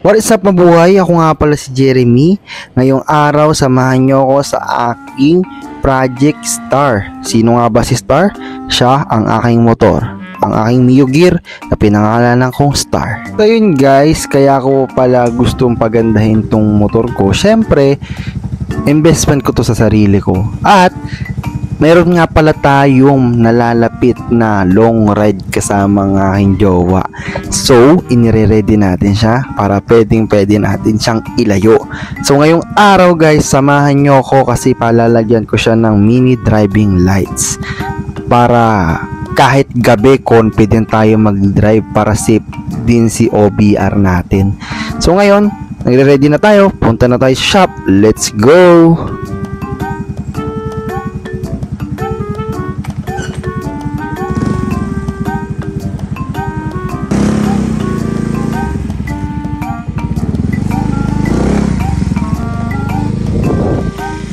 What is up mabuhay? Ako nga pala si Jeremy. Ngayong araw, samahan nyo ako sa aking Project Star. Sino nga ba si Star? Siya ang aking motor, ang aking Mio Gear na pinangalanan kong Star. So yun guys, kaya ako pala gustong pagandahin tong motor ko. Syempre, investment ko to sa sarili ko. At meron nga pala tayong nalalapit na long ride kasama ng aking jowa. So, inire-ready natin siya para pwede natin siyang ilayo. So, ngayong araw guys, samahan nyo ako kasi palalagyan ko siya ng mini driving lights. Para kahit gabi, confident tayo mag-drive para safe din si OBR natin. So, ngayon, nagre-ready na tayo. Punta na tayo sa shop. Let's go!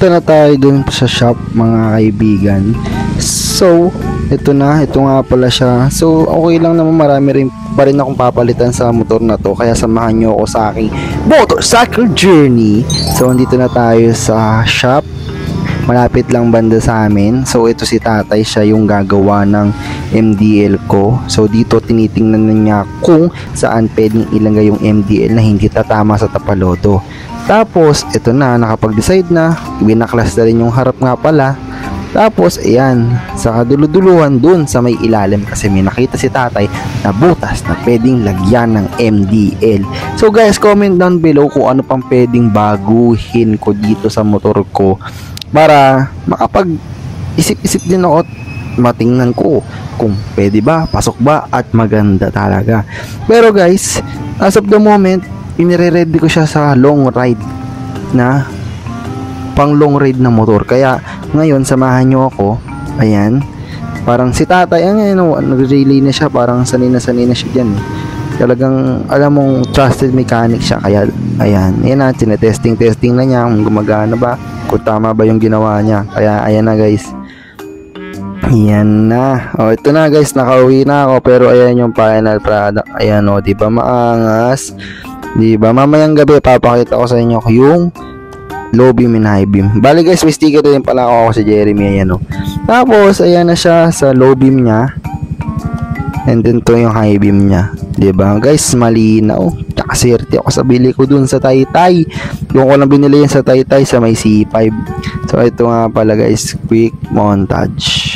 Na tayo dun sa shop mga kaibigan. So ito nga pala siya. So okay lang naman, marami rin pa rin akong papalitan sa motor na to, kaya samahan nyo ako sa aking motorcycle journey. So andito na tayo sa shop, malapit lang banda sa amin. So ito si tatay, siya yung gagawa ng MDL ko. So dito tinitingnan na niya kung saan pwedeng ilagay yung MDL na hindi tatama sa tapalodo. Tapos, ito na, nakapag-decide na, binaklas na rin yung harap nga pala. Tapos, ayan, sa kaduluduluhan dun sa may ilalim kasi may nakita si tatay na butas na pwedeng lagyan ng MDL. So guys, comment down below kung ano pang pwedeng baguhin ko dito sa motor ko para makapag-isip-isip din ako, matingnan ko kung pwede ba, pasok ba, at maganda talaga. Pero guys, as of the moment, inire-ready ko siya sa long ride na pang long ride na motor. Kaya ngayon samahan nyo ako. Ayan, parang si tatay nag-relay na siya, parang sanay na siya dyan. Talagang alam mong trusted mechanic siya. Kaya ayan na, tinetesting na niya kung gumagana ba, kung tama ba yung ginawa niya. Kaya ayan na guys, ayan na. O ito na guys, nakauwi na ako. Pero ayan yung final product. Ayan o, diba maangas? Diba, mamayang gabi papakita ko sa inyo yung low beam and high beam. Bali guys, may sticker din pala ako si Jeremy. Ayan o. Tapos ayan na siya sa low beam niya, and then to yung high beam niya. Diba guys, malinaw. Nakaserte ako sa bili ko dun sa Taytay. Doon ko lang binili yan sa Taytay sa may C5. So ito nga pala guys, quick montage.